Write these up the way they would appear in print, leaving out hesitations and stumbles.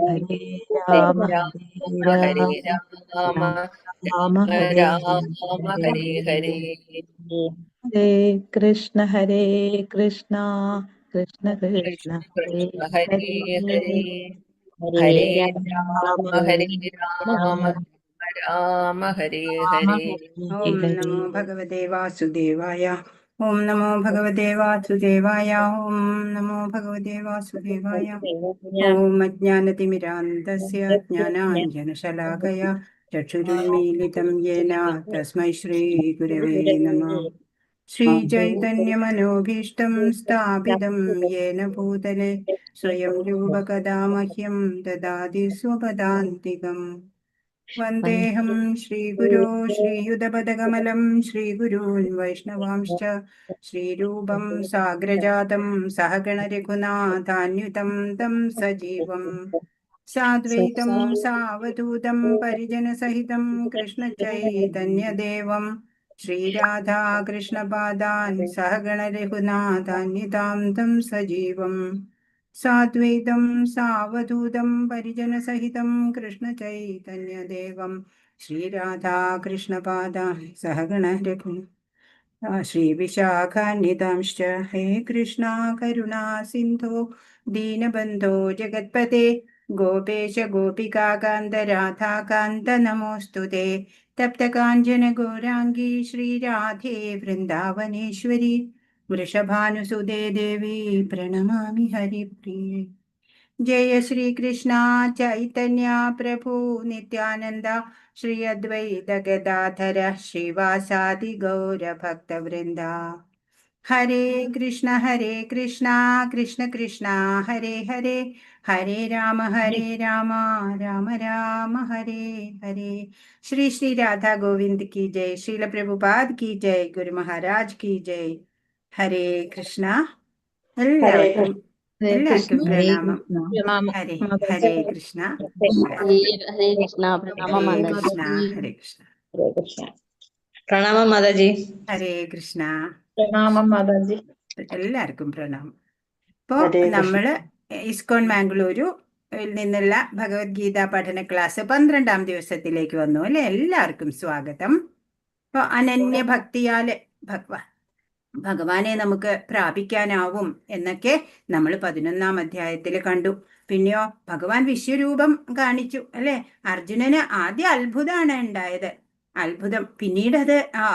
ഹരേ രാമ ഹരേ ഹരേ രാമ രാമ രാമ ഹരേ രാമ ഹരേ ഹരേ. ഹരേ കൃഷ്ണ കൃഷ്ണ കൃഷ്ണ ഹരേ കൃഷ്ണ ഹരേ ഹരേ. ഹരേ ഹരേ രാമ രാമ ഹരേ രാമ രാമ ഹരേ ഹരേ. ഓം നമോ ഭഗവതേ വാസുദേവായ. ഓം നമോ ഭഗവതേ വാസുദേവായ. ഓം നമോ ഭഗവതേ വാസുദേവായ. ഓം അജ്ഞാനതിമിരാന്തസ്യ ജ്ഞാനാഞ്ജനശലാകയ ചക്ഷുരുന്മീലിതം യേന തസ്മൈ ശ്രീ ഗുരവേ നമഃ. ശ്രീചൈതന്യമനോഭീഷ്ടം സ്ഥാപിതം യേന ഭൂതലെ സ്വയം രൂപകഥാ മഹ്യം ദദാതി സ്വപദാന്തികം. വന്ദേഹം ശ്രീഗുരോ ശ്രീയുതപദകമലം ശ്രീഗുരൂൻ വൈഷ്ണവാംശ്ച ശ്രീരൂപം സാഗ്രജാതം സഹഗണരഘുനാഥാന്യുതം തം സജീവം സാദ്വൈതം സാവധൂതം പരിജനസഹിതം കൃഷ്ണചൈതന്യദേവം ശ്രീരാധാകൃഷ്ണപാദാൻ സഹഗണരഘുനാഥാന്യുതാം തം സജീവം സാദ്വൈതം സാവധൂതം പരിജനസഹിതം കൃഷ്ണചൈതന്യദേവം ശ്രീരാധാകൃഷ്ണപാദാൻ സഹഗണരഘു ശ്രീവിശാഖാന്വിതാംശ്ച. ഹേ കൃഷ്ണ കരുണാ സിന്ധോ ദീനബന്ധോ ജഗത്പതേ ഗോപേശ ഗോപികാകാന്ത രാധാകാന്ത നമോസ്തുതേ. തപ്തകാഞ്ചന ഗൗരാംഗീ ശ്രീരാധേ വൃന്ദാവനേശ്വരി വൃഷഭാനുസുതേ ദേവി പ്രണമാമി ഹരിപ്രിയേ. ജയ ശ്രീകൃഷ്ണ ചൈതന്യ പ്രഭു നിത്യാനന്ദ ശ്രീ അദ്വൈത ഗദാധര ശ്രീവാസാദി ഗൗരഭക്തവൃന്ദ. ഹരേ കൃഷ്ണ കൃഷ്ണ കൃഷ്ണ ഹരേ ഹരേ ഹരേ രാമ രാമ രാമ ഹരേ ഹരേ. ശ്രീ ശ്രീ രാധാ ഗോവിന്ദ് കി ജയ്. ശ്രീല പ്രഭുപാദ് കി ജയ്. ഗുരു മഹാരാജ് കി ജയ്. ഹരേ കൃഷ്ണ. എല്ലാവർക്കും പ്രണാമം. ഹരേ ഹരേ കൃഷ്ണ. ഹരേ കൃഷ്ണ. പ്രണാമം ഹരേ മാതാജി. കൃഷ്ണ. ഹരേ കൃഷ്ണ. പ്രണാമം മാതാജി. ഹരേ കൃഷ്ണ. പ്രണാമം മാതാജി. എല്ലാവർക്കും പ്രണാമം. ഇപ്പോ നമ്മള് ഇസ്കോൺ മാംഗ്ലൂരു നിന്നുള്ള ഭഗവത്ഗീത പഠന ക്ലാസ് 12ാം ദിവസത്തിലേക്ക് വന്നു അല്ലെ. എല്ലാവർക്കും സ്വാഗതം. ഇപ്പൊ അനന്യ ഭക്തിയാല് ഭഗവാനെ നമുക്ക് പ്രാപിക്കാനാവും എന്നൊക്കെ നമ്മൾ 11ാം അധ്യായത്തിൽ കണ്ടു. പിന്നെയോ ഭഗവാൻ വിശ്വരൂപം കാണിച്ചു അല്ലെ. അർജുനന് ആദ്യ അത്ഭുതമാണ് ഉണ്ടായത്. അത്ഭുതം പിന്നീട് അത് ആ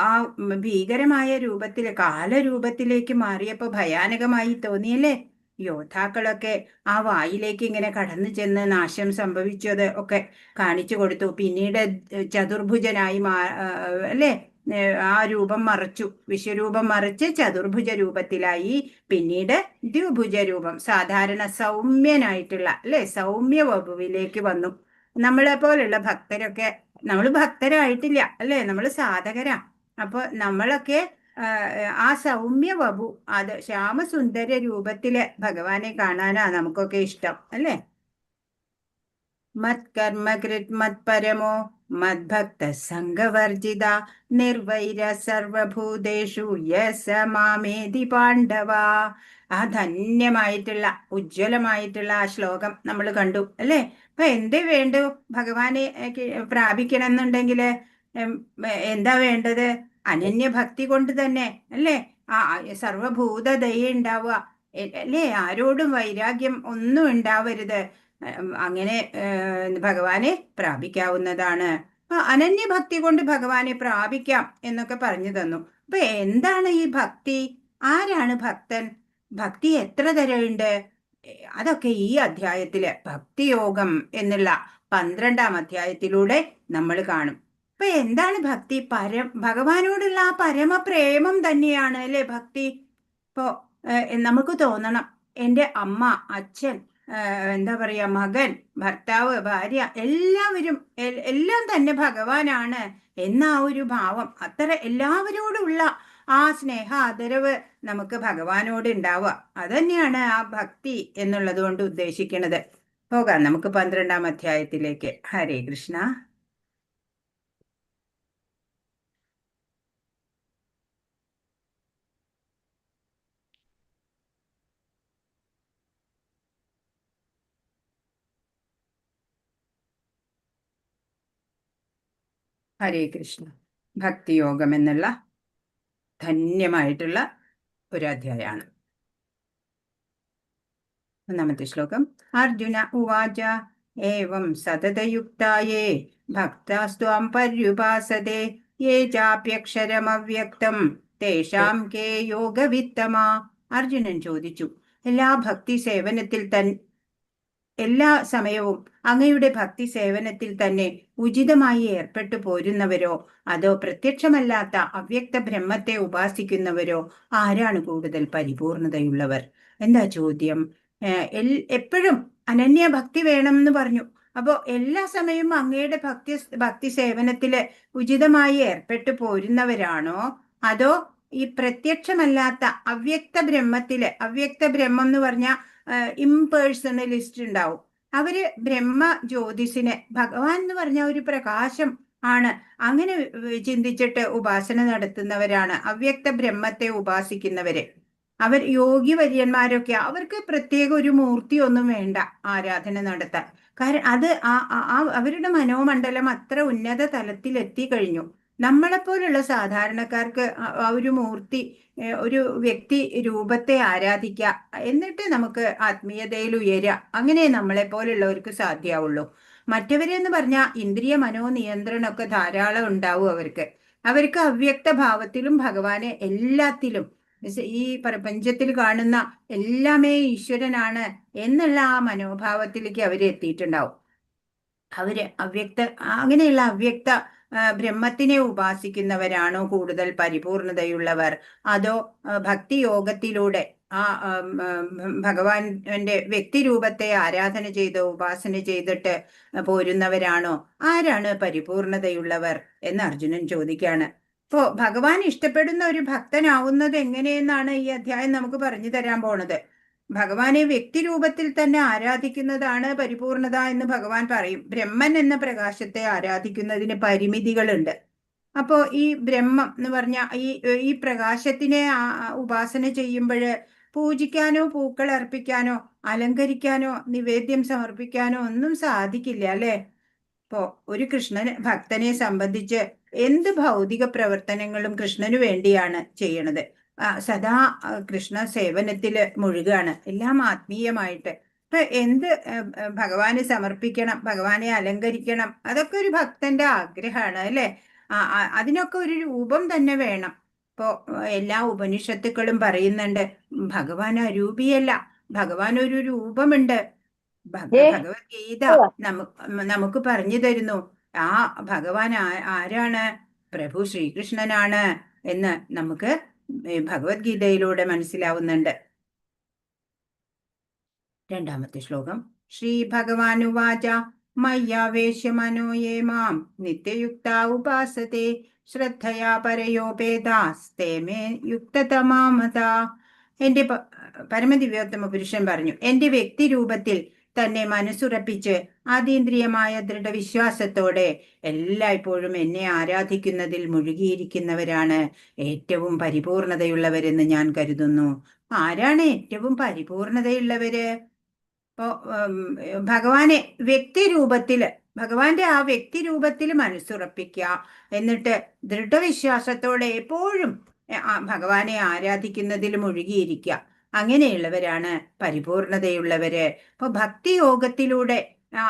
ഭീകരമായ രൂപത്തിൽ കാലരൂപത്തിലേക്ക് മാറിയപ്പോ ഭയാനകമായി തോന്നിയല്ലേ. യോദ്ധാക്കളൊക്കെ ആ വായിലേക്ക് ഇങ്ങനെ കടന്നു ചെന്ന് നാശം സംഭവിച്ചത് ഒക്കെ കാണിച്ചു കൊടുത്തു. പിന്നീട് ചതുർഭുജനായി അല്ലേ, ആ രൂപം മറച്ചു, വിശ്വരൂപം മറിച്ച് ചതുർഭുജ രൂപത്തിലായി. പിന്നീട് ദ്വിഭുജ രൂപം, സാധാരണ സൗമ്യനായിട്ടുള്ള അല്ലെ സൗമ്യ വപുവിലേക്ക് വന്നു. നമ്മളെ പോലുള്ള ഭക്തരൊക്കെ, നമ്മൾ ഭക്തരായിട്ടില്ല അല്ലെ, നമ്മൾ സാധകരാ. അപ്പൊ നമ്മളൊക്കെ ആ സൗമ്യ വപു, അത് ശ്യാമസുന്ദര രൂപത്തില് ഭഗവാനെ കാണാനാ നമുക്കൊക്കെ ഇഷ്ടം അല്ലെ. മത്കർമ്മകൃത് മത്പരമോ മദ്ഭക്ത സംഘവർജിത നിർവൈര സർവഭൂതേഷു യസ മാമേതി പാണ്ഡവ. ആ ധന്യമായിട്ടുള്ള ഉജ്ജ്വലമായിട്ടുള്ള ആ ശ്ലോകം നമ്മൾ കണ്ടു അല്ലെ. അപ്പൊ എന്തേ വേണ്ടു ഭഗവാനെ പ്രാപിക്കണം എന്നുണ്ടെങ്കിൽ എന്താ വേണ്ടത്? അനന്യഭക്തി കൊണ്ട് തന്നെ അല്ലേ. ആ സർവഭൂത ദയ ഉണ്ടാവുക അല്ലേ, ആരോടും വൈരാഗ്യം ഒന്നും ഉണ്ടാവരുത്. അങ്ങനെ ഭഗവാനെ പ്രാപിക്കാവുന്നതാണ്. അപ്പൊ അനന്യഭക്തി കൊണ്ട് ഭഗവാനെ പ്രാപിക്കാം എന്നൊക്കെ പറഞ്ഞു തന്നു. അപ്പൊ എന്താണ് ഈ ഭക്തി? ആരാണ് ഭക്തൻ? ഭക്തി എത്ര തരമുണ്ട്? അതൊക്കെ ഈ അധ്യായത്തില് ഭക്തിയോഗം എന്നുള്ള 12ാം അധ്യായത്തിലൂടെ നമ്മൾ കാണും. അപ്പൊ എന്താണ് ഭക്തി? ഭഗവാനോടുള്ള ആ പരമപ്രേമം തന്നെയാണ് അല്ലെ ഭക്തി. ഇപ്പോ നമുക്ക് തോന്നണം, എൻ്റെ അമ്മ, അച്ഛൻ, എന്താ പറയാ, മകൻ, ഭർത്താവ്, ഭാര്യ, എല്ലാവരും എല്ലാം തന്നെ ഭഗവാനാണ് എന്ന ആ ഒരു ഭാവം, അത്ര എല്ലാവരോടുള്ള ആ സ്നേഹ ആദരവ് നമുക്ക് ഭഗവാനോട് ഉണ്ടാവുക. അതന്നെയാണ് ആ ഭക്തി എന്നുള്ളത് കൊണ്ട് ഉദ്ദേശിക്കുന്നത്. പോകാം നമുക്ക് 12ാം അധ്യായത്തിലേക്ക്. ഹരേ കൃഷ്ണ. ഹരേ കൃഷ്ണ. ഭക്തിയോഗം എന്നുള്ള ധന്യമായിട്ടുള്ള ഒരു അധ്യായമാണ്. ഒന്നാമത്തെ ശ്ലോകം. അർജുന ഉവാച ഏവം സതതയുക്തായേ ഭക്താസ്ത്വാം പര്യുപാസതേ യേ ചാപ്യക്ഷരമവ്യക്തം തേഷാം കേ യോഗവിത്തമാ. അർജുനൻ ചോദിച്ചു, എല്ലാ സമയവും അങ്ങയുടെ ഭക്തി സേവനത്തിൽ തന്നെ ഉചിതമായി ഏർപ്പെട്ടു പോരുന്നവരോ അതോ പ്രത്യക്ഷമല്ലാത്ത അവ്യക്ത ബ്രഹ്മത്തെ ഉപാസിക്കുന്നവരോ ആരാണ് കൂടുതൽ പരിപൂർണതയുള്ളവർ? എന്താ ചോദ്യം? എപ്പോഴും അനന്യ ഭക്തി വേണം എന്ന് പറഞ്ഞു. അപ്പോ എല്ലാ സമയവും അങ്ങയുടെ ഭക്തി സേവനത്തില് ഉചിതമായി ഏർപ്പെട്ടു പോരുന്നവരാണോ അതോ ഈ പ്രത്യക്ഷമല്ലാത്ത അവ്യക്ത ബ്രഹ്മം എന്ന് പറഞ്ഞാൽ ഇംപേഴ്സണലിസ്റ്റ് ഉണ്ടാവും. അവര് ബ്രഹ്മ ജ്യോതിസിനെ, ഭഗവാൻ എന്ന് പറഞ്ഞ ഒരു പ്രകാശം ആണ്, അങ്ങനെ ചിന്തിച്ചിട്ട് ഉപാസന നടത്തുന്നവരാണ് അവ്യക്ത ബ്രഹ്മത്തെ ഉപാസിക്കുന്നവര്. അവർ യോഗി വര്യന്മാരൊക്കെ, അവർക്ക് പ്രത്യേക ഒരു മൂർത്തി ഒന്നും വേണ്ട ആരാധന നടത്താൻ. കാരണം അത് അവരുടെ മനോമണ്ഡലം അത്ര ഉന്നത തലത്തിൽ എത്തിക്കഴിഞ്ഞു. നമ്മളെപ്പോലുള്ള സാധാരണക്കാർക്ക് ആ ഒരു മൂർത്തി, ഒരു വ്യക്തി രൂപത്തെ ആരാധിക്കുക, എന്നിട്ട് നമുക്ക് ആത്മീയതയിൽ ഉയരുക, അങ്ങനെ നമ്മളെ പോലുള്ളവർക്ക് സാധ്യമാവുള്ളൂ. മറ്റവരെന്ന് പറഞ്ഞാൽ ഇന്ദ്രിയ മനോനിയന്ത്രണമൊക്കെ ധാരാളം ഉണ്ടാവും അവർക്ക് അവ്യക്ത ഭാവത്തിലും ഭഗവാനെ എല്ലാത്തിലും, ഈ പ്രപഞ്ചത്തിൽ കാണുന്ന എല്ലാമേ ഈശ്വരനാണ് എന്നുള്ള ആ മനോഭാവത്തിലേക്ക് അവര് എത്തിയിട്ടുണ്ടാവും. അങ്ങനെയുള്ള അവ്യക്ത ബ്രഹ്മത്തിനെ ഉപാസിക്കുന്നവരാണോ കൂടുതൽ പരിപൂർണതയുള്ളവർ അതോ ഭക്തിയോഗത്തിലൂടെ ആ ഭഗവാന്റെ വ്യക്തിരൂപത്തെ ആരാധന ചെയ്ത് ഉപാസന ചെയ്തിട്ട് പോരുന്നവരാണോ? ആരാണ് പരിപൂർണതയുള്ളവർ എന്ന് അർജുനൻ ചോദിക്കുകയാണ്. ഇപ്പോ ഭഗവാൻ ഇഷ്ടപ്പെടുന്ന ഒരു ഭക്തനാവുന്നത് എങ്ങനെയെന്നാണ് ഈ അധ്യായം നമുക്ക് പറഞ്ഞു തരാൻ പോണത്. ഭഗവാനെ വ്യക്തിരൂപത്തിൽ തന്നെ ആരാധിക്കുന്നതാണ് പരിപൂർണത എന്ന് ഭഗവാൻ പറയും. ബ്രഹ്മൻ എന്ന പ്രകാശത്തെ ആരാധിക്കുന്നതിന് പരിമിതികളുണ്ട്. അപ്പോ ഈ ബ്രഹ്മം എന്ന് പറഞ്ഞ ഈ പ്രകാശത്തിനെ ഉപാസന ചെയ്യുമ്പോൾ പൂജിക്കാനോ പൂക്കൾ അർപ്പിക്കാനോ അലങ്കരിക്കാനോ നിവേദ്യം സമർപ്പിക്കാനോ ഒന്നും സാധിക്കില്ല, അല്ലെ? ഇപ്പോ ഒരു ഭക്തനെ സംബന്ധിച്ച് എന്ത് ഭൗതിക പ്രവർത്തനങ്ങളും കൃഷ്ണന് വേണ്ടിയാണ് ചെയ്യണത്. സദാ കൃഷ്ണ സേവനത്തില് മുഴുകാണ്, എല്ലാം ആത്മീയമായിട്ട്. ഇപ്പൊ എന്ത് ഭഗവാന് സമർപ്പിക്കണം, ഭഗവാനെ അലങ്കരിക്കണം, അതൊക്കെ ഒരു ഭക്തന്റെ ആഗ്രഹമാണ്, അല്ലെ? അതിനൊക്കെ ഒരു രൂപം തന്നെ വേണം. ഇപ്പോ എല്ലാ ഉപനിഷത്തുക്കളും പറയുന്നുണ്ട് ഭഗവാൻ അരൂപിയല്ല, ഭഗവാൻ ഒരു രൂപമുണ്ട്. ഭഗവത്ഗീത നമുക്ക് പറഞ്ഞു തരുന്നു ആ ഭഗവാൻ ആരാണ്? പ്രഭു ശ്രീകൃഷ്ണനാണ് എന്ന് നമുക്ക് ഭഗവത്ഗീതയിലൂടെ മനസ്സിലാവുന്നുണ്ട്. രണ്ടാമത്തെ ശ്ലോകം. ശ്രീ ഭഗവാനുവാച മയ്യാവേശ്യ മനോ യേ മാം നിത്യയുക്താ ഉപാസത്തെ ശ്രദ്ധയാ പരയോപേതാസ്തേ മേ യുക്തതമാമതാ. എന്റെ പരമദിവ്യോത്തമ പുരുഷൻ പറഞ്ഞു, എന്റെ വ്യക്തിരൂപത്തിൽ തന്നെ മനസ്സുറപ്പിച്ച് അതീന്ദ്രിയമായ ദൃഢവിശ്വാസത്തോടെ എല്ലായ്പ്പോഴും എന്നെ ആരാധിക്കുന്നതിൽ മുഴുകിയിരിക്കുന്നവരാണ് ഏറ്റവും പരിപൂർണതയുള്ളവരെന്ന് ഞാൻ കരുതുന്നു. ആരാണ് ഏറ്റവും പരിപൂർണതയുള്ളവര്? ഇപ്പോ ഭഗവാന്റെ ആ വ്യക്തിരൂപത്തിൽ മനസ്സുറപ്പിക്കുക, എന്നിട്ട് ദൃഢവിശ്വാസത്തോടെ എപ്പോഴും ഭഗവാനെ ആരാധിക്കുന്നതിൽ മുഴുകിയിരിക്കുക. അങ്ങനെയുള്ളവരാണ് പരിപൂർണതയുള്ളവര്. ഇപ്പൊ ഭക്തിയോഗത്തിലൂടെ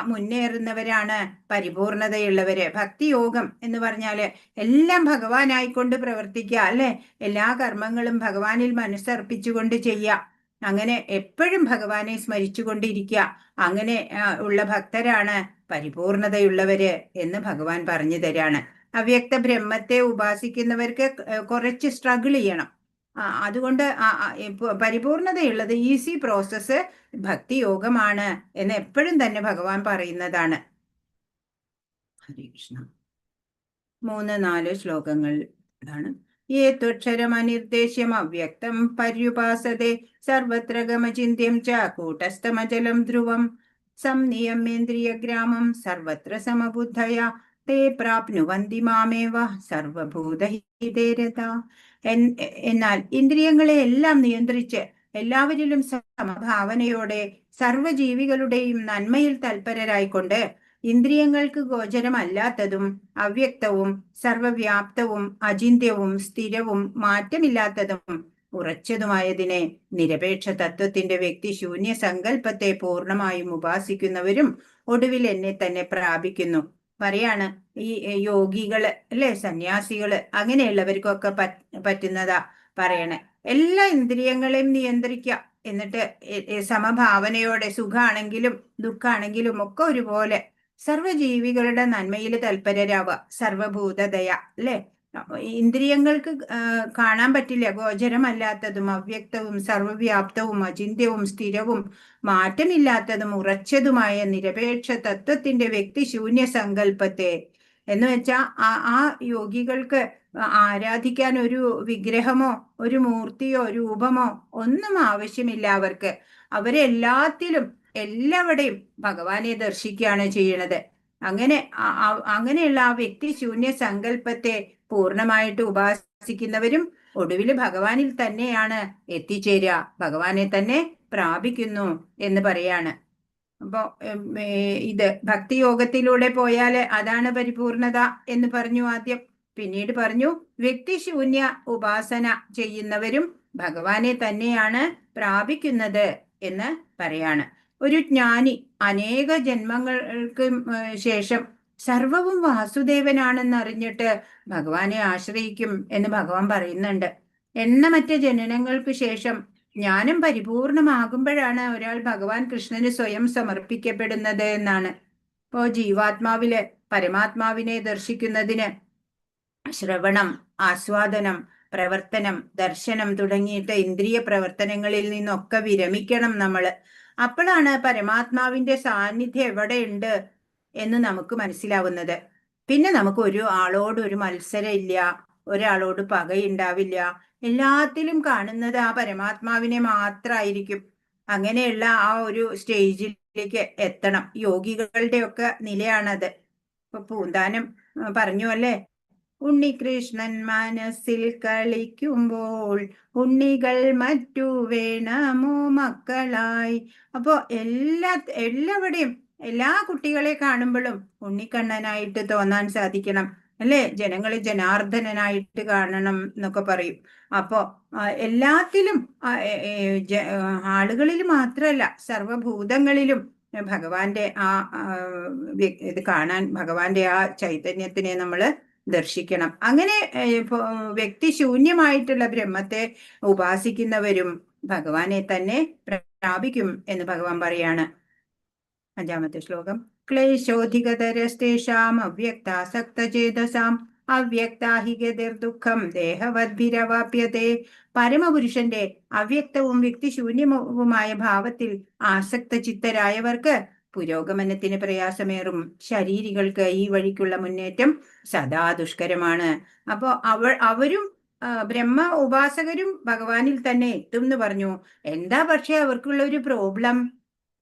മുന്നേറുന്നവരാണ് പരിപൂർണതയുള്ളവര്. ഭക്തിയോഗം എന്ന് പറഞ്ഞാല് എല്ലാം ഭഗവാനായിക്കൊണ്ട് പ്രവർത്തിക്കുക, അല്ലെ? എല്ലാ കർമ്മങ്ങളും ഭഗവാനിൽ മനസ്സർപ്പിച്ചുകൊണ്ട് ചെയ്യുക. അങ്ങനെ എപ്പോഴും ഭഗവാനെ സ്മരിച്ചുകൊണ്ടിരിക്കുക. അങ്ങനെ ഉള്ള ഭക്തരാണ് പരിപൂർണതയുള്ളവര് എന്ന് ഭഗവാൻ പറഞ്ഞു തരാണ്. അവ്യക്ത ബ്രഹ്മത്തെ ഉപാസിക്കുന്നവർക്ക് കുറച്ച് സ്ട്രഗിൾ ചെയ്യണം. അതുകൊണ്ട് പരിപൂർണതയുള്ളത് ഈസി പ്രോസസ്സ് ഭക്തിയോഗമാണ് എന്ന് എപ്പോഴും തന്നെ ഭഗവാൻ പറയുന്നതാണ്. ഹരേ കൃഷ്ണ. 3-4 ശ്ലോകങ്ങൾ ആണ്. യേ ത്വക്ഷരമനിർദ്ദേശ്യം അവ്യക്തം പര്യുപാസതേ സർവത്ര ഗമചിന്യം ച കൂട്ടസ്ഥമചലം ധ്രുവം സംനിയമേന്ദ്രിയഗ്രാമം സർവത്ര സമബുദ്ധയാ തേ പ്രാപ്നുവന്തി മാമേവ സർവഭൂതഹിതേ രതാ. എന്നാൽ ഇന്ദ്രിയങ്ങളെ എല്ലാം നിയന്ത്രിച്ച് എല്ലാവരിലും സമഭാവനയോടെ സർവജീവികളുടെയും നന്മയിൽ തൽപരരായിക്കൊണ്ട് ഇന്ദ്രിയങ്ങൾക്ക് ഗോചരമല്ലാത്തതും അവ്യക്തവും സർവവ്യാപ്തവും അചിന്ത്യവും സ്ഥിരവും മാറ്റമില്ലാത്തതും ഉറച്ചതുമായതിനെ നിരപേക്ഷ തത്വത്തിന്റെ വ്യക്തി ശൂന്യ സങ്കല്പത്തെ പൂർണ്ണമായും ഉപാസിക്കുന്നവരും ഒടുവിൽ എന്നെ തന്നെ പ്രാപിക്കുന്നു. പറയാണ് ഈ യോഗികള് അല്ലെ, സന്യാസികള്, അങ്ങനെയുള്ളവർക്കൊക്കെ പറ്റുന്നതാ പറയണേ. എല്ലാ ഇന്ദ്രിയങ്ങളെയും നിയന്ത്രിക്കുക, എന്നിട്ട് സമഭാവനയോടെ സുഖാണെങ്കിലും ദുഃഖാണെങ്കിലും ഒക്കെ ഒരുപോലെ സർവജീവികളുടെ നന്മയിൽ തൽപരരാവുക. സർവഭൂതദയ അല്ലെ. ഇന്ദ്രിയങ്ങൾക്ക് കാണാൻ പറ്റില്ല, ഗോചരമല്ലാത്തതും അവ്യക്തവും സർവവ്യാപ്തവും അചിന്ത്യവും സ്ഥിരവും മാറ്റമില്ലാത്തതും ഉറച്ചതുമായ നിരപേക്ഷ തത്വത്തിന്റെ വ്യക്തി ശൂന്യ സങ്കല്പത്തെ എന്ന് വെച്ചാൽ ആ യോഗികൾക്ക് ആരാധിക്കാൻ ഒരു വിഗ്രഹമോ ഒരു മൂർത്തിയോ രൂപമോ ഒന്നും ആവശ്യമില്ല. അവരെല്ലാത്തിലും എല്ലാവിടെയും ഭഗവാനെ ദർശിക്കുകയാണ് ചെയ്യണത്. അങ്ങനെയുള്ള ആ വ്യക്തി ശൂന്യ സങ്കല്പത്തെ പൂർണ്ണമായിട്ട് ഉപാസിക്കുന്നവരും ഒടുവിൽ ഭഗവാനിൽ തന്നെയാണ് എത്തിച്ചേരുക, ഭഗവാനെ തന്നെ പ്രാപിക്കുന്നു എന്ന് പറയാണ്. അപ്പോ ഇത് ഭക്തിയോഗത്തിലൂടെ പോയാല് അതാണ് പരിപൂർണത എന്ന് പറഞ്ഞു ആദ്യം. പിന്നീട് പറഞ്ഞു വ്യക്തിശൂന്യ ഉപാസന ചെയ്യുന്നവരും ഭഗവാനെ തന്നെയാണ് പ്രാപിക്കുന്നത് എന്ന് പറയാണ്. ഒരു ജ്ഞാനി അനേക ജന്മങ്ങൾക്ക് ശേഷം സർവവും വാസുദേവനാണെന്ന് അറിഞ്ഞിട്ട് ഭഗവാനെ ആശ്രയിക്കും എന്ന് ഭഗവാൻ പറയുന്നുണ്ട്. എണ്ണമറ്റ ജനനങ്ങൾക്ക് ശേഷം ജ്ഞാനം പരിപൂർണമാകുമ്പോഴാണ് ഒരാൾ ഭഗവാൻ കൃഷ്ണന് സ്വയം സമർപ്പിക്കപ്പെടുന്നത് എന്നാണ്. ഇപ്പോ ജീവാത്മാവില് പരമാത്മാവിനെ ദർശിക്കുന്നതിന് ശ്രവണം, ആസ്വാദനം, പ്രവർത്തനം, ദർശനം തുടങ്ങിയിട്ട് ഇന്ദ്രിയ പ്രവർത്തനങ്ങളിൽ നിന്നൊക്കെ വിരമിക്കണം നമ്മള്. അപ്പോഴാണ് പരമാത്മാവിന്റെ സാന്നിധ്യം എവിടെയുണ്ട് എന്ന് നമുക്ക് മനസ്സിലാവുന്നത്. പിന്നെ നമുക്ക് ഒരു ആളോട് ഒരു മത്സരം ഇല്ല, ഒരാളോട് പകയുണ്ടാവില്ല. എല്ലാത്തിലും കാണുന്നത് ആ പരമാത്മാവിനെ മാത്രമായിരിക്കും. അങ്ങനെയുള്ള ആ ഒരു സ്റ്റേജിലേക്ക് എത്തണം. യോഗികളുടെ ഒക്കെ നിലയാണത്. ഇപ്പൊ പൂന്താനം പറഞ്ഞു അല്ലേ, ഉണ്ണികൃഷ്ണൻ മനസ്സിൽ കളിക്കുമ്പോൾ ഉണ്ണികൾ മറ്റു വേണമോ മക്കളായി. അപ്പോ എല്ലാവിടെയും എല്ലാ കുട്ടികളെ കാണുമ്പോഴും ഉണ്ണിക്കണ്ണനായിട്ട് തോന്നാൻ സാധിക്കണം അല്ലെ. ജനങ്ങളെ ജനാർദ്ദനായിട്ട് കാണണം എന്നൊക്കെ പറയും. അപ്പോ എല്ലാത്തിലും ആളുകളിൽ മാത്രമല്ല സർവഭൂതങ്ങളിലും ഭഗവാന്റെ ആ ഇത് കാണാൻ, ഭഗവാന്റെ ആ ചൈതന്യത്തിനെ നമ്മള് ദർശിക്കണം. അങ്ങനെ വ്യക്തിശൂന്യമായിട്ടുള്ള ബ്രഹ്മത്തെ ഉപാസിക്കുന്നവരും ഭഗവാനെ തന്നെ പ്രാപിക്കും എന്ന് ഭഗവാൻ പറയാണ്. 5ാമത്തെ ശ്ലോകം. ക്ലേശോധികതരസ്തേഷാം അവ്യക്താസക്തചേതസാം അവ്യക്താഹി ഗതിർദുഃഖം ദേഹവദ്ഭിരവാപ്യത്തെ. പരമപുരുഷന്റെ അവ്യക്തവും വ്യക്തിശൂന്യവുമായ ഭാവത്തിൽ ആസക്ത ചിത്തരായവർക്ക് പുരോഗമനത്തിന് പ്രയാസമേറും. ശരീരികൾക്ക് ഈ വഴിക്കുള്ള മുന്നേറ്റം സദാ ദുഷ്കരമാണ്. അപ്പോ അവരും ബ്രഹ്മ ഉപാസകരും ഭഗവാനിൽ തന്നെ എത്തും എന്ന് പറഞ്ഞു. എന്താ പക്ഷെ അവർക്കുള്ള ഒരു പ്രോബ്ലം?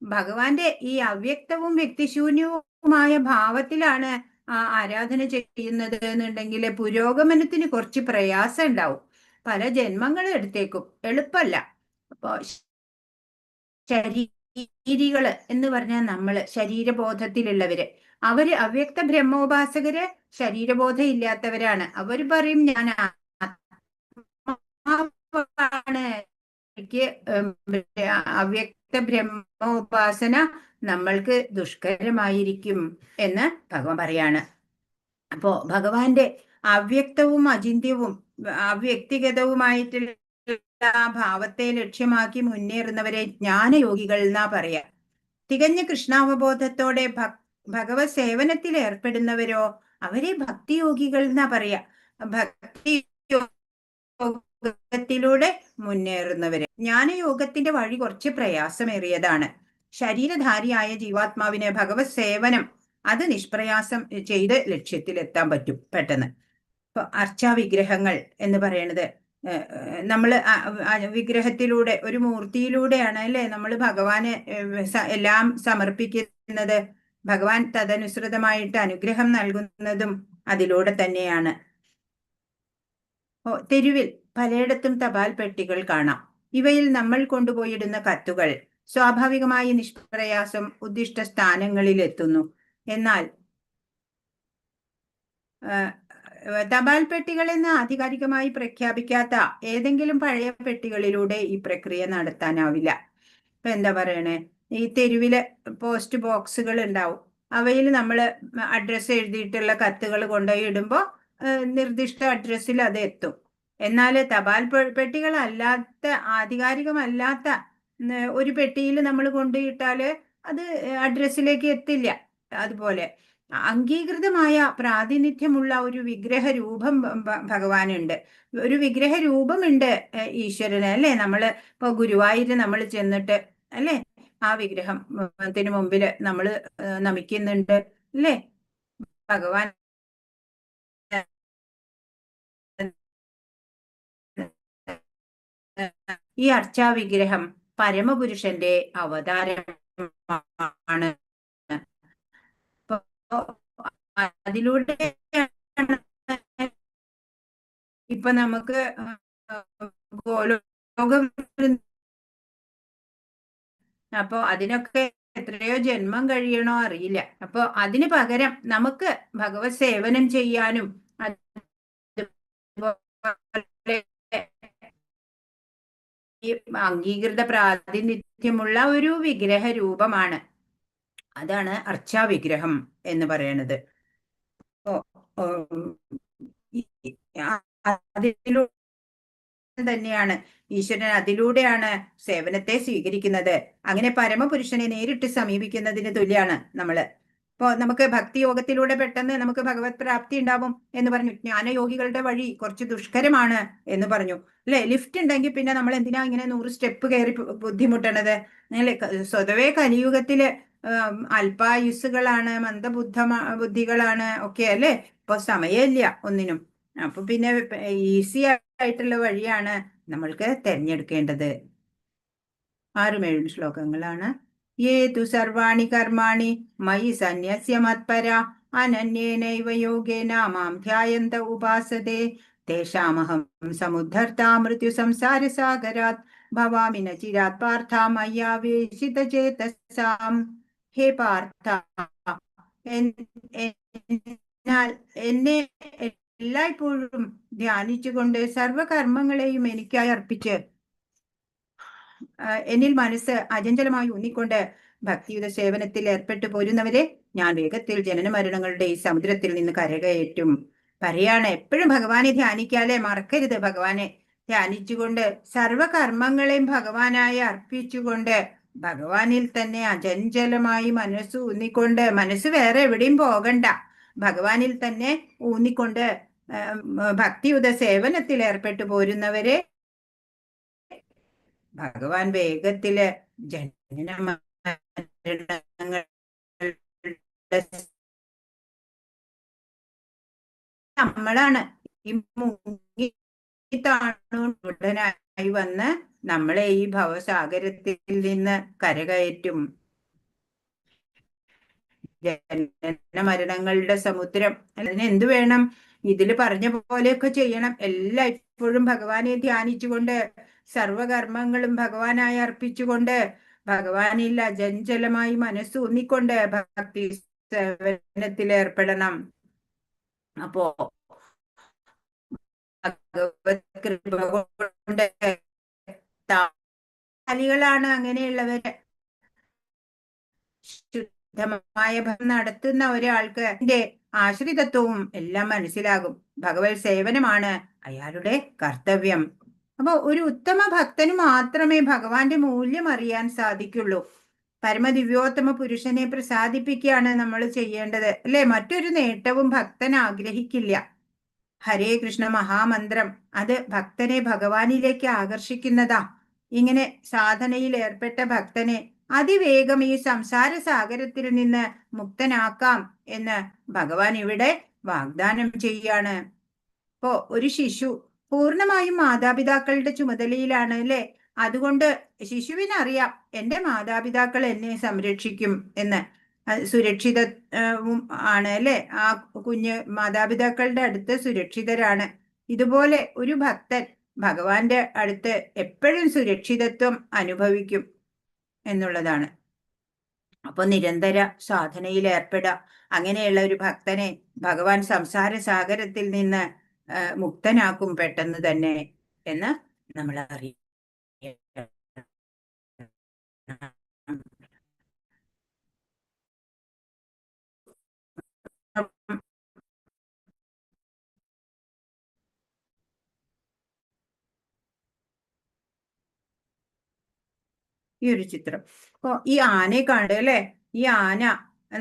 ഭഗവാന്റെ ഈ അവ്യക്തവും വ്യക്തിശൂന്യവുമായ ഭാവത്തിലാണ് ആരാധന ചെയ്യുന്നത് എന്നുണ്ടെങ്കിൽ പുരോഗമനത്തിന് കുറച്ച് പ്രയാസം ഉണ്ടാവും. പല ജന്മങ്ങൾ എടുത്തേക്കും, എളുപ്പല്ല. അപ്പോ ശരീരികള് എന്ന് പറഞ്ഞാൽ നമ്മള് ശരീരബോധത്തിലുള്ളവര്, അവര് അവ്യക്ത ബ്രഹ്മോപാസകര് ശരീരബോധം ഇല്ലാത്തവരാണ്. അവര് പറയും ഞാൻ എനിക്ക് അവ്യക്ത ബ്രഹ്മോപാസന നമ്മൾക്ക് ദുഷ്കരമായിരിക്കും എന്ന് ഭഗവാൻ പറയാണ്. അപ്പോ ഭഗവാന്റെ അവ്യക്തവും അചിന്ത്യവും അവ്യക്തിഗതവുമായിട്ടുള്ള ഭാവത്തെ ലക്ഷ്യമാക്കി മുന്നേറുന്നവരെ ജ്ഞാനയോഗികൾ എന്നാ പറയാ. തികഞ്ഞ കൃഷ്ണാവബോധത്തോടെ ഭഗവത് സേവനത്തിൽ ഏർപ്പെടുന്നവരോ അവരെ ഭക്തിയോഗികൾ എന്നാ പറയാ. ഭക്തി യോഗത്തിലൂടെ മുന്നേറുന്നവര്. ജ്ഞാനയോഗത്തിന്റെ വഴി കുറച്ച് പ്രയാസമേറിയതാണ്. ശരീരധാരിയായ ജീവാത്മാവിന് ഭഗവത് സേവനം അത് നിഷ്പ്രയാസം ചെയ്ത് ലക്ഷ്യത്തിലെത്താൻ പറ്റും പെട്ടെന്ന്. ഇപ്പൊ അർച്ചാവിഗ്രഹങ്ങൾ എന്ന് പറയുന്നത് നമ്മള് വിഗ്രഹത്തിലൂടെ ഒരു മൂർത്തിയിലൂടെയാണ് അല്ലെ നമ്മൾ ഭഗവാന് എല്ലാം സമർപ്പിക്കുന്നത്. ഭഗവാൻ തദനുസൃതമായിട്ട് അനുഗ്രഹം നൽകുന്നതും അതിലൂടെ തന്നെയാണ്. തെരുവിൽ പലയിടത്തും തപാൽ പെട്ടികൾ കാണാം. ഇവയിൽ നമ്മൾ കൊണ്ടുപോയിടുന്ന കത്തുകൾ സ്വാഭാവികമായി നിഷ്പ്രയാസം ഉദ്ദിഷ്ട സ്ഥാനങ്ങളിൽ എത്തുന്നു. എന്നാൽ തപാൽ പെട്ടികളെന്ന് ആധികാരികമായി പ്രഖ്യാപിക്കാത്ത ഏതെങ്കിലും പഴയ പെട്ടികളിലൂടെ ഈ പ്രക്രിയ നടത്താനാവില്ല. ഇപ്പൊ എന്താ പറയണേ, ഈ തെരുവിലെ പോസ്റ്റ് ബോക്സുകൾ ഉണ്ടാവും, അവയിൽ നമ്മൾ അഡ്രസ്സ് എഴുതിയിട്ടുള്ള കത്തുകൾ കൊണ്ടുപോയി ഇടുമ്പോൾ നിർദ്ദിഷ്ട അഡ്രസ്സിൽ അത് എത്തും. എന്നാൽ തപാൽ പെട്ടികളല്ലാത്ത ആധികാരികമല്ലാത്ത ഒരു പെട്ടിയിൽ നമ്മൾ കൊണ്ടുപോയിട്ടാല് അത് അഡ്രസ്സിലേക്ക് എത്തില്ല. അതുപോലെ അംഗീകൃതമായ പ്രാതിനിധ്യമുള്ള ഒരു വിഗ്രഹ രൂപം ഭഗവാനുണ്ട്. ഒരു വിഗ്രഹ രൂപമുണ്ട് ഈശ്വരന്, അല്ലെ? നമ്മള് ഇപ്പൊ ഗുരുവായൂര് നമ്മൾ ചെന്നിട്ട്, അല്ലെ, ആ വിഗ്രഹത്തിന് മുമ്പിൽ നമ്മൾ നമിക്കുന്നുണ്ട്, അല്ലെ? ഭഗവാൻ ഈ അർച്ചാ വിഗ്രഹം പരമപുരുഷന്റെ അവതാരമാണ്. അതിലൂടെ ഇപ്പൊ നമുക്ക് ഗോലോകം, അപ്പൊ അതിനൊക്കെ എത്രയോ ജന്മം കഴിയണോ അറിയില്ല. അപ്പൊ അതിന് പകരം നമുക്ക് ഭഗവത് സേവനം ചെയ്യാനും ഈ അംഗീകൃത പ്രാതിനിധ്യമുള്ള ഒരു വിഗ്രഹ രൂപമാണ്. അതാണ് അർച്ചാ വിഗ്രഹം എന്ന് പറയുന്നത്. അതിലൂടെ തന്നെയാണ് ഈശ്വരൻ, അതിലൂടെയാണ് സേവനത്തെ സ്വീകരിക്കുന്നത്. അങ്ങനെ പരമപുരുഷനെ നേരിട്ട് സമീപിക്കുന്നതിന് തുല്യാണ് നമ്മള്. ഇപ്പോ നമുക്ക് ഭക്തി യോഗത്തിലൂടെ പെട്ടെന്ന് നമുക്ക് ഭഗവത് പ്രാപ്തി ഉണ്ടാവും എന്ന് പറഞ്ഞു. ജ്ഞാനയോഗികളുടെ വഴി കുറച്ച് ദുഷ്കരമാണ് എന്ന് പറഞ്ഞു, അല്ലെ? ലിഫ്റ്റ് ഉണ്ടെങ്കിൽ പിന്നെ നമ്മൾ എന്തിനാ ഇങ്ങനെ 100 സ്റ്റെപ്പ് കയറി ബുദ്ധിമുട്ടണത്? അല്ലെ? സ്വതവേ കലിയുഗത്തില് അല്പായുസ്സുകളാണ്, ബുദ്ധികളാണ് ഒക്കെ, അല്ലെ? ഇപ്പൊ സമയമില്ല ഒന്നിനും. അപ്പൊ പിന്നെ ഈസി ആയിട്ടുള്ള വഴിയാണ് നമ്മൾക്ക് തെരഞ്ഞെടുക്കേണ്ടത്. 6-7 ശ്ലോകങ്ങളാണ്. യേതു സർവാണി കർമാണി മയി സന്യസ്യ മത്പര അനന്യേനൈവ യോഗേന മാം ധ്യായന്ത ഉപാസതേ തേഷാമഹം സമുദ്ധർത്താ മൃത്യു സംസാര സാഗരാത് ഭവാമി ന ചിരാത് പാർത്ഥ മയ്യാവേശിത ചേതസാം. ഹേ പാർത്ഥ, എന്നെ എല്ലായ്പ്പോഴും ധ്യാനിച്ചുകൊണ്ട് സർവകർമ്മങ്ങളെയും എനിക്കായി അർപ്പിച്ച് എന്നിൽ മനസ്സ് അചഞ്ചലമായി ഊന്നിക്കൊണ്ട് ഭക്തിയുടെ സേവനത്തിൽ ഏർപ്പെട്ടു പോരുന്നവരെ ഞാൻ വേഗത്തിൽ ജനന മരണങ്ങളുടെ ഈ സമുദ്രത്തിൽ നിന്ന് കരകയറ്റും. പറയാണ്, എപ്പോഴും ഭഗവാനെ ധ്യാനിക്കാതെ മറക്കരുത്. ഭഗവാനെ ധ്യാനിച്ചുകൊണ്ട് സർവകർമ്മങ്ങളെയും ഭഗവാനായി അർപ്പിച്ചുകൊണ്ട് ഭഗവാനിൽ തന്നെ അചഞ്ചലമായി മനസ്സ് ഊന്നിക്കൊണ്ട്, മനസ്സ് വേറെ എവിടെയും പോകണ്ട, ഭഗവാനിൽ തന്നെ ഊന്നിക്കൊണ്ട് ഭക്തിയുത സേവനത്തിൽ ഏർപ്പെട്ടു പോരുന്നവരെ ഭഗവാൻ വേഗത്തില് ജനന നമ്മളാണ് ഈ ഉടനായി വന്ന് നമ്മളെ ഈ ഭവസാഗരത്തിൽ നിന്ന് കരകയറ്റും. ജനന മരണങ്ങളുടെ സമുദ്രം, അതിന് എന്തു വേണം? ഇതില് പറഞ്ഞ പോലെയൊക്കെ ചെയ്യണം. എല്ലായ്പ്പോഴും ഭഗവാനെ ധ്യാനിച്ചുകൊണ്ട് സർവകർമ്മങ്ങളും ഭഗവാനായി അർപ്പിച്ചുകൊണ്ട് ഭഗവാനിൽ അചഞ്ചലമായി മനസ്സൂന്നിക്കൊണ്ട് ഭക്തി സേവനത്തിൽ ഏർപ്പെടണം. അപ്പോ ഭഗവത് കൃപ കൊണ്ട് ാണ് അങ്ങനെയുള്ളവര്. ശുദ്ധമായ ഭക്തി നടത്തുന്ന ഒരാൾക്ക് അതിന്റെ ആശ്രിതത്വവും എല്ലാം മനസ്സിലാകും. ഭഗവത് സേവനമാണ് അയാളുടെ കർത്തവ്യം. അപ്പൊ ഒരു ഉത്തമ ഭക്തന് മാത്രമേ ഭഗവാന്റെ മൂല്യം അറിയാൻ സാധിക്കുള്ളൂ. പരമദിവ്യോത്തമ പുരുഷനെ പ്രസാദിപ്പിക്കുകയാണ് നമ്മൾ ചെയ്യേണ്ടത്, അല്ലെ? മറ്റൊരു നേട്ടവും ഭക്തൻ ആഗ്രഹിക്കില്ല. ഹരേ കൃഷ്ണ മഹാമന്ത്രം അത് ഭക്തനെ ഭഗവാനിലേക്ക് ആകർഷിക്കുന്നതാ. ഇങ്ങനെ സാധനയിൽ ഏർപ്പെട്ട ഭക്തനെ അതിവേഗം ഈ സംസാര സാഗരത്തിൽ നിന്ന് മുക്തനാക്കാം എന്ന് ഭഗവാൻ ഇവിടെ വാഗ്ദാനം ചെയ്യാണ്. ഇപ്പോ ഒരു ശിശു പൂർണ്ണമായും മാതാപിതാക്കളുടെ ചുമതലയിലാണ്, അല്ലെ? അതുകൊണ്ട് ശിശുവിനറിയാം എന്റെ മാതാപിതാക്കൾ എന്നെ സംരക്ഷിക്കും എന്ന്. സുരക്ഷിതവും ആണ്, അല്ലെ? ആ കുഞ്ഞ് മാതാപിതാക്കളുടെ അടുത്ത് സുരക്ഷിതരാണ്. ഇതുപോലെ ഒരു ഭക്തൻ ഭഗവാന്റെ അടുത്ത് എപ്പോഴും സുരക്ഷിതത്വം അനുഭവിക്കും എന്നുള്ളതാണ്. അപ്പൊ നിരന്തര സാധനയിൽ ഏർപ്പെടുക. അങ്ങനെയുള്ള ഒരു ഭക്തനെ ഭഗവാൻ സംസാര സാഗരത്തിൽ നിന്ന് മുക്തനാക്കും പെട്ടെന്ന് തന്നെ എന്ന് നമ്മൾ അറിയാം. ഈ ഒരു ചിത്രം. അപ്പൊ ഈ ആനയെ കണ്ട് അല്ലെ, ഈ ആന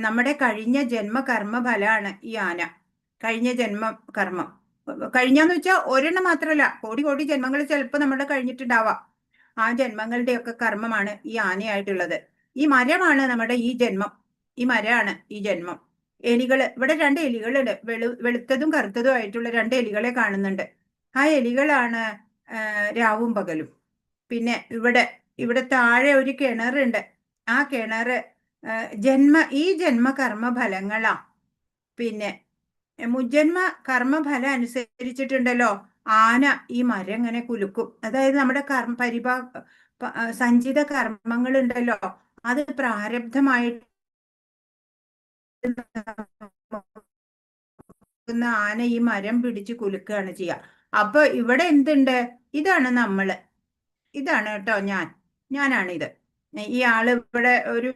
നമ്മുടെ കഴിഞ്ഞ ജന്മ കർമ്മ ഫലമാണ്. ഈ ആന കഴിഞ്ഞ ജന്മ കർമ്മം, കഴിഞ്ഞെന്ന് വെച്ചാൽ ഒരെണ്ണം മാത്രമല്ല, കോടി കോടി ജന്മങ്ങൾ ചിലപ്പോൾ നമ്മുടെ കഴിഞ്ഞിട്ടുണ്ടാവാം. ആ ജന്മങ്ങളുടെയൊക്കെ കർമ്മമാണ് ഈ ആനയായിട്ടുള്ളത്. ഈ മരമാണ് നമ്മുടെ ഈ ജന്മം. ഈ മരമാണ് ഈ ജന്മം. എലികള്, ഇവിടെ 2 എലികളുണ്ട്. വെളുത്തതും കറുത്തതും ആയിട്ടുള്ള 2 എലികളെ കാണുന്നുണ്ട്. ആ എലികളാണ് രാവും പകലും. പിന്നെ ഇവിടെ താഴെ ഒരു കിണറുണ്ട്. ആ കിണറ് ഈ ജന്മ കർമ്മ ഫലങ്ങളാ. പിന്നെ മുജ്ജന്മ കർമ്മഫലം അനുസരിച്ചിട്ടുണ്ടല്ലോ ആന ഈ മരം ഇങ്ങനെ കുലുക്കും. അതായത് നമ്മുടെ സഞ്ചിത കർമ്മങ്ങൾ ഉണ്ടല്ലോ, അത് പ്രാരബ്ധമായിട്ട് ആന ഈ മരം പിടിച്ച് കുലുക്കുകയാണ് ചെയ്യുക. അപ്പൊ ഇവിടെ എന്തുണ്ട്? ഇതാണ് നമ്മള്, ഇതാണ് കേട്ടോ ഞാനാണിത്. ഈ ആള് ഇവിടെ ഒരു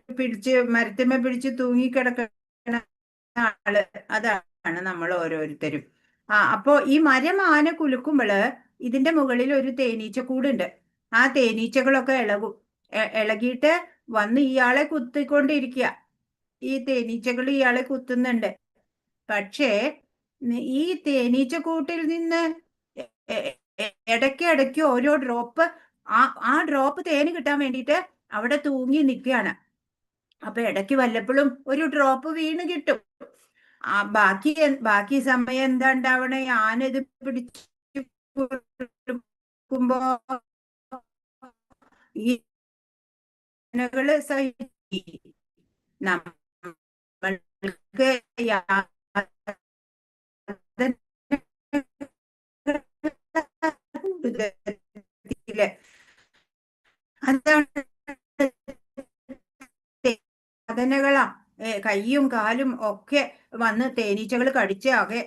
മരത്തിന്മേൽ പിടിച്ച് തൂങ്ങിക്കിടക്കുന്ന ആള്, അതാണ് നമ്മൾ ഓരോരുത്തരും. അപ്പോ ഈ മരം ആന കുലുക്കുമ്പോള് ഇതിന്റെ മുകളിൽ ഒരു തേനീച്ചക്കൂടുണ്ട്. ആ തേനീച്ചകളൊക്കെ ഇളകിയിട്ട് വന്ന് ഇയാളെ കുത്തിക്കൊണ്ടിരിക്കുക. ഈ തേനീച്ചകൾ ഇയാളെ കുത്തുന്നുണ്ട്. പക്ഷേ ഈ തേനീച്ചക്കൂട്ടിൽ നിന്ന് ഇടയ്ക്ക് ഓരോ ഡ്രോപ്പ്, ആ ഡ്രോപ്പ് തേന് കിട്ടാൻ വേണ്ടിയിട്ട് അവിടെ തൂങ്ങി നിൽക്കുകയാണ്. അപ്പൊ ഇടയ്ക്ക് വല്ലപ്പോഴും ഒരു ഡ്രോപ്പ് വീണ് കിട്ടും. ബാക്കി സമയം എന്താ ഉണ്ടാവണേ? ആനത് പിടിച്ചു കൊടുക്കുമ്പോ ഈ ആനകള് നമ്മൾക്ക് അതാണ് സാധനകളാ. കൈയും കാലും ഒക്കെ വന്ന് തേനീച്ചകൾ കടിച്ച് ആകെ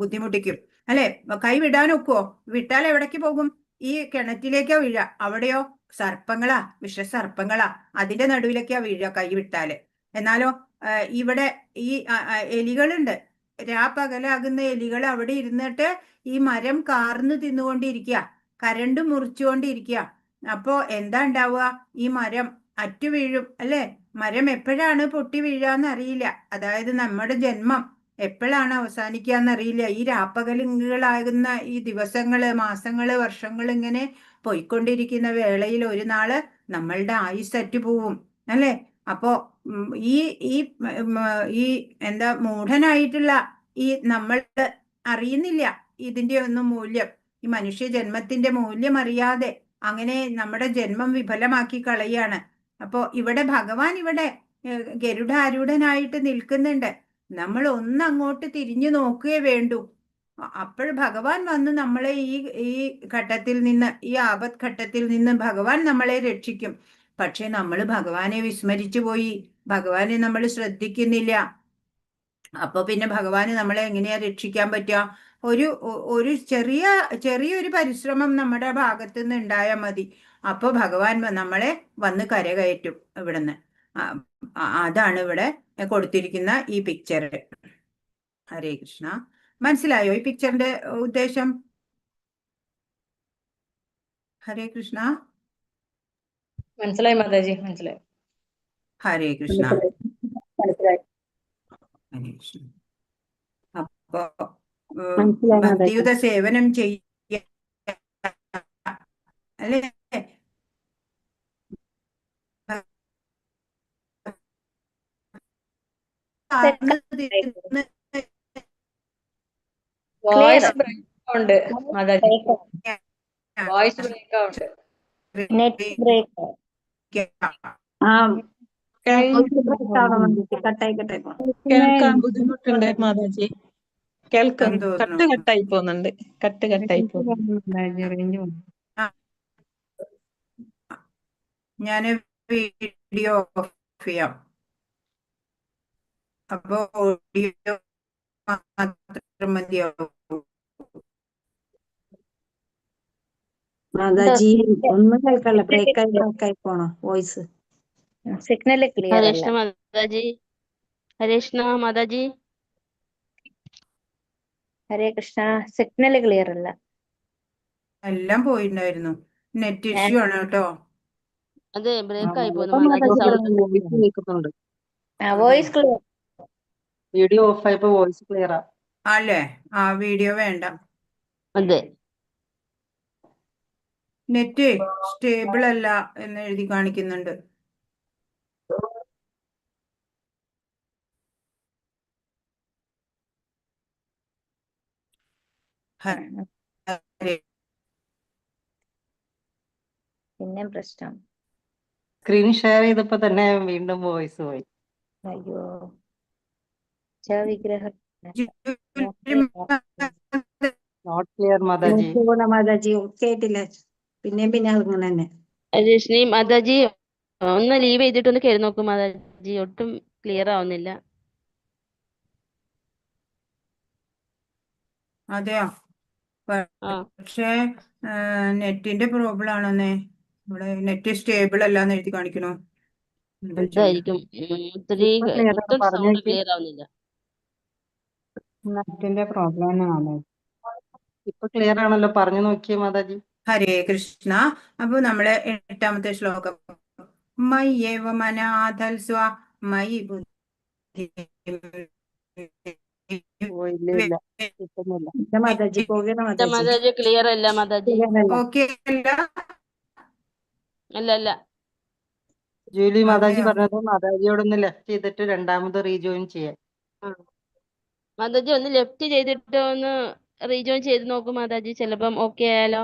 ബുദ്ധിമുട്ടിക്കും അല്ലെ. കൈ വിടാനൊക്കുവോ? വിട്ടാൽ എവിടേക്ക് പോകും? ഈ കിണറ്റിലേക്കാ വീഴ. അവിടെയോ സർപ്പങ്ങളാ, വിഷസർപ്പങ്ങളാ. അതിന്റെ നടുവിലേക്കാ വീഴ കൈ വിട്ടാല്. എന്നാലോ ഇവിടെ ഈ എലികളുണ്ട്. രാപ്പകലാകുന്ന എലികൾ അവിടെ ഇരുന്നിട്ട് ഈ മരം കാർന്ന് തിന്നുകൊണ്ടിരിക്കുക, കരണ്ട് മുറിച്ചുകൊണ്ടിരിക്കുക. അപ്പോ എന്താ ഉണ്ടാവുക? ഈ മരം അറ്റു വീഴും അല്ലെ. മരം എപ്പോഴാണ് പൊട്ടി വീഴാന്ന് അറിയില്ല. അതായത് നമ്മുടെ ജന്മം എപ്പോഴാണ് അവസാനിക്കാന്നറിയില്ല. ഈ രാപ്പകലുകളാകുന്ന ഈ ദിവസങ്ങള്, മാസങ്ങള്, വർഷങ്ങൾ ഇങ്ങനെ പോയിക്കൊണ്ടിരിക്കുന്ന വേളയിൽ ഒരു നാള് നമ്മളുടെ ആയുസ് അറ്റു പോവും അല്ലെ. അപ്പോ ഈ എന്താ മൂഢനായിട്ടുള്ള ഈ നമ്മൾ അറിയുന്നില്ല ഇതിന്റെ ഒന്നും മൂല്യം. ഈ മനുഷ്യ ജന്മത്തിന്റെ മൂല്യം അറിയാതെ അങ്ങനെ നമ്മുടെ ജന്മം വിഫലമാക്കി കളയാണ്. അപ്പോ ഇവിടെ ഭഗവാൻ ഗരുഡാരൂഢനായിട്ട് നിൽക്കുന്നുണ്ട്. നമ്മൾ അങ്ങോട്ട് തിരിഞ്ഞു നോക്കുകയേ വേണ്ടൂ. അപ്പോൾ ഭഗവാൻ വന്ന് നമ്മളെ ഈ ഘട്ടത്തിൽ നിന്ന്, ഈ ആപത് ഘട്ടത്തിൽ നിന്ന് ഭഗവാൻ നമ്മളെ രക്ഷിക്കും. പക്ഷെ നമ്മൾ ഭഗവാനെ വിസ്മരിച്ചു പോയി, ഭഗവാനെ നമ്മൾ ശ്രദ്ധിക്കുന്നില്ല. അപ്പൊ പിന്നെ ഭഗവാന് നമ്മളെ എങ്ങനെയാ രക്ഷിക്കാൻ പറ്റുക? ഒരു ചെറിയൊരു പരിശ്രമം നമ്മുടെ ഭാഗത്തു നിന്ന് ഉണ്ടായാൽ മതി. അപ്പൊ ഭഗവാൻ നമ്മളെ വന്ന് കരകയറ്റും ഇവിടുന്ന്. അതാണ് ഇവിടെ കൊടുത്തിരിക്കുന്ന ഈ പിക്ചർ. ഹരേ കൃഷ്ണ. മനസ്സിലായോ ഈ പിക്ചറിന്റെ ഉദ്ദേശം? ഹരേ കൃഷ്ണ. മനസ്സിലായി മാതാജി, മനസ്സിലായി. ഹരേ കൃഷ്ണ. ഹരേ കൃഷ്ണ. അപ്പോ ഭക്തിയുത സേവനം ചെയ്യ അല്ലേ? വോയിസ് ബ്രേക്ക് ഉണ്ട് മാതാജി, വോയിസ് ബ്രേക്ക് ഉണ്ട്. Net break. കേൾക്കാൻ ബുദ്ധിമുട്ടുണ്ട് മാതാജി. കട്ടായി പോകുന്നുണ്ട്. കട്ടായി പോകുന്നു. ഞാൻ വീഡിയോ ഓഫ് ചെയ്യാം. അപ്പൊ ഓഡിയോ മാത്രം മതിയാവും. മാതാജി ഒന്നും കേൾക്കല്ല, ബ്രേക്കായി പോണോ വോയിസ്? സിഗ്നല് ക്ലിയർ ഹരേ അല്ല. കൃഷ്ണ മാതാജി, ഹരേ കൃഷ്ണ മാതാജി. ഹരേ കൃഷ്ണ, സിഗ്നല് ക്ലിയർ അല്ല. എല്ലാം പോയിട്ടുണ്ടായിരുന്നു. നെറ്റ് ഇഷ്യൂ ആണ് കേട്ടോ. അതെ, ബ്രേക്ക് ആയി പോകുന്നു ഇപ്പൊ മാതാജി മാതാജി സൗണ്ട്. പറഞ്ഞ വോയിസ് കേൾക്കുന്നുണ്ട്. Voice clear. വീഡിയോ ഓഫ് ആയപ്പോ വോയിസ് ക്ലിയറാ. അല്ലേ? ആ വീഡിയോ വേണ്ട. അതെ, നെറ്റ് സ്റ്റേബിൾ അല്ല എന്ന് എഴുതി കാണിക്കുന്നുണ്ട്. ഹരേ പിന്നെ പ്രശ്നം. സ്ക്രീൻ ഷെയർ ചെയ്തപ്പോ തന്നെ വീണ്ടും വോയിസ് പോയി. അയ്യോ, വിഗ്രഹം നോട്ട് ക്ലിയർ മാതാജി. മാതാജി കേട്ടില്ല, പിന്നെ അങ്ങനെ തന്നെ. ഹരേ കൃഷ്ണ മാതാജി, ഒന്ന് ലീവ് ചെയ്തിട്ടൊന്ന് കയറി നോക്കൂ മാതാജി, ഒട്ടും ക്ലിയർ ആവുന്നില്ല. അതെയോ? ആ, പക്ഷേ നെറ്റിന്റെ പ്രോബ്ലം ആണോന്നേ. ഇവിടെ നെറ്റ് സ്റ്റേബിൾ അല്ലാന്ന് എഴുതി കാണിക്കണോ? എന്താ ചെയ്യാ? എന്തായിരിക്കും ഒത്തിരി ഇപ്പൊ ക്ലിയർ ആണ്, ഒട്ടും പറഞ്ഞു സൗണ്ട് നോക്കി. ക്ലിയർ ആവുന്നില്ല. നെറ്റിന്റെ പ്രോബ്ലം ആണ്. ഇപ്പൊ ക്ലിയർ ആണല്ലോ, പറഞ്ഞു നോക്കിയേ മാതാജി. ഹരേ കൃഷ്ണ. അപ്പൊ നമ്മള് 8ാമത്തെ ശ്ലോകം. മയ്യേവ മനാഥൽ സ്വ മയി ബുദ്ധി ഓ ഇല്ല കിട്ടുന്നില്ല. മാതാജി പോകണ മാതാജി. മാതാജി ക്ലിയർ അല്ല മാതാജി. ഓക്കെ അല്ല? അല്ല അല്ല, ജൂലി മാതാജി അതെയോ? പറഞ്ഞത് മാതാജിയോടൊന്ന് ലെഫ്റ്റ് ചെയ്തിട്ട് രണ്ടാമത് റീജോയിൻ ചെയ്യാൻ. ആ മാതാജി ഒന്ന് ലെഫ്റ്റ് ചെയ്തിട്ട് ഒന്ന് റീജോയിൻ ചെയ്ത് നോക്കൂ മാതാജി, ചിലപ്പം ഓക്കെ ആയാലോ.